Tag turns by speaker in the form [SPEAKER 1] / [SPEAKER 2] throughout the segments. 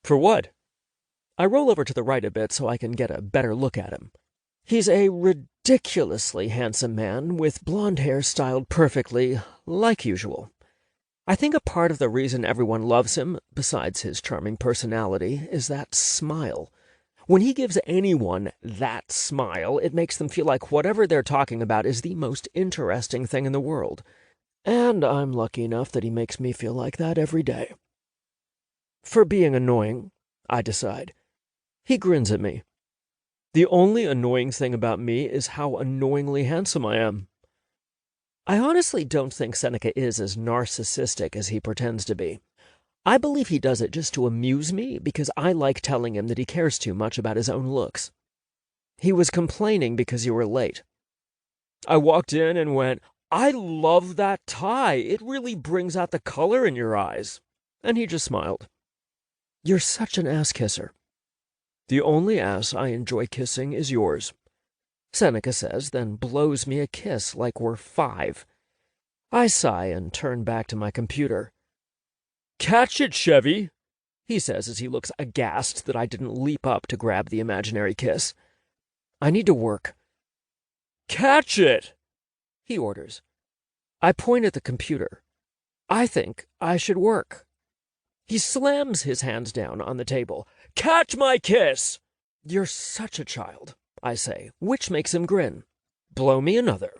[SPEAKER 1] For what? I roll over to the right a bit so I can get a better look at him. He's a ridiculously handsome man with blonde hair styled perfectly, like usual. I think a part of the reason everyone loves him, besides his charming personality, is that smile. When he gives anyone that smile, it makes them feel like whatever they're talking about is the most interesting thing in the world. And I'm lucky enough that he makes me feel like that every day. For being annoying, I decide. He grins at me. The only annoying thing about me is how annoyingly handsome I am. I honestly don't think Seneca is as narcissistic as he pretends to be. I believe he does it just to amuse me because I like telling him that he cares too much about his own looks. He was complaining because you were late. I walked in and went, "I love that tie. It really brings out the color in your eyes." And he just smiled. "You're such an ass kisser." "The only ass I enjoy kissing is yours," Seneca says, then blows me a kiss like we're 5. I sigh and turn back to my computer. "Catch it, Chevy," he says as he looks aghast that I didn't leap up to grab the imaginary kiss. "I need to work." "Catch it," he orders. I point at the computer. I think I should work. He slams his hands down on the table. "Catch my kiss!" "You're such a child," I say, which makes him grin. "Blow me another."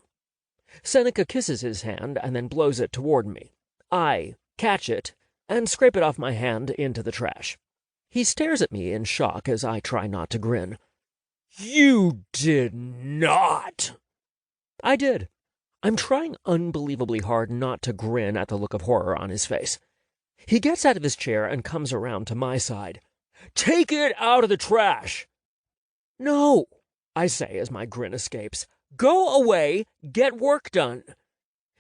[SPEAKER 1] Seneca kisses his hand and then blows it toward me. I catch it and scrape it off my hand into the trash. He stares at me in shock as I try not to grin. "You did not!" I did. I'm trying unbelievably hard not to grin at the look of horror on his face. He gets out of his chair and comes around to my side. "Take it out of the trash!" "No," I say as my grin escapes. "Go away, get work done."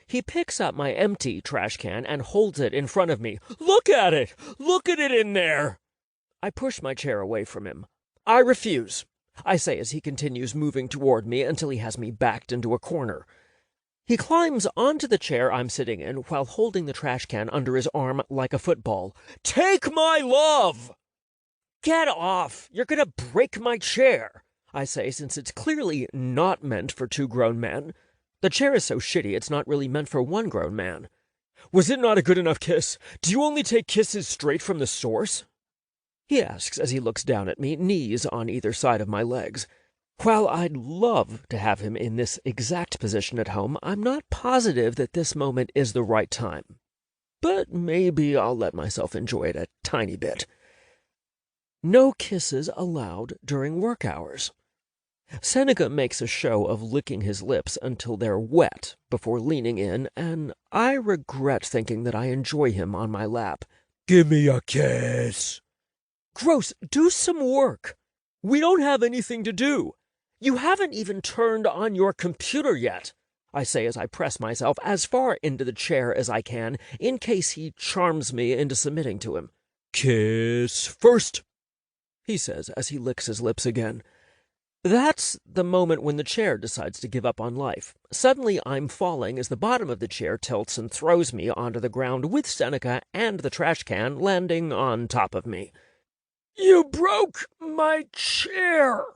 [SPEAKER 1] He picks up my empty trash can and holds it in front of me. "Look at it! Look at it in there!" I push my chair away from him. "I refuse," I say as he continues moving toward me until he has me backed into a corner. He climbs onto the chair I'm sitting in while holding the trash can under his arm like a football. "Take my love!" "Get off! You're gonna break my chair," I say, since it's clearly not meant for 2 grown men. The chair is so shitty it's not really meant for 1 grown man. "Was it not a good enough kiss? Do you only take kisses straight from the source?" he asks as he looks down at me, knees on either side of my legs. While I'd love to have him in this exact position at home, I'm not positive that this moment is the right time. But maybe I'll let myself enjoy it a tiny bit. No kisses allowed during work hours. Seneca makes a show of licking his lips until they're wet before leaning in, and I regret thinking that I enjoy him on my lap. "Give me a kiss." "Gross, do some work. We don't have anything to do. You haven't even turned on your computer yet," I say as I press myself as far into the chair as I can in case he charms me into submitting to him. "Kiss first," he says as he licks his lips again. That's the moment when the chair decides to give up on life. Suddenly I'm falling as the bottom of the chair tilts and throws me onto the ground with Seneca and the trash can landing on top of me. "You broke my chair,"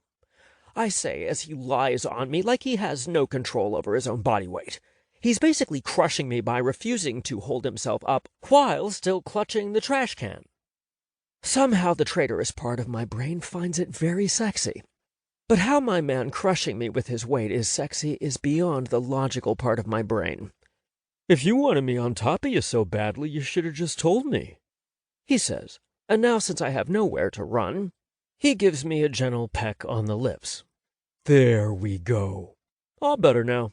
[SPEAKER 1] I say as he lies on me like he has no control over his own body weight. He's basically crushing me by refusing to hold himself up while still clutching the trash can. Somehow the traitorous part of my brain finds it very sexy. But how my man crushing me with his weight is sexy is beyond the logical part of my brain. "If you wanted me on top of you so badly, you should have just told me," he says. And now, since I have nowhere to run, he gives me a gentle peck on the lips. "There we go. All better now."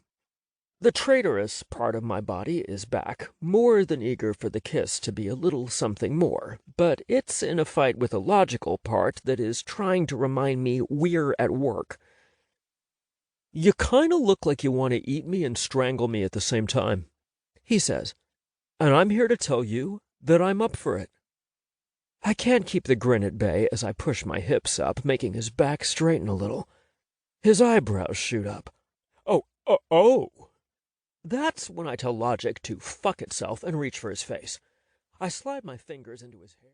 [SPEAKER 1] The traitorous part of my body is back, more than eager for the kiss to be a little something more, but it's in a fight with a logical part that is trying to remind me we're at work. "You kind of look like you want to eat me and strangle me at the same time," he says, "and I'm here to tell you that I'm up for it." I can't keep the grin at bay as I push my hips up, making his back straighten a little. His eyebrows shoot up. Oh. That's when I tell logic to fuck itself and reach for his face. I slide my fingers into his hair.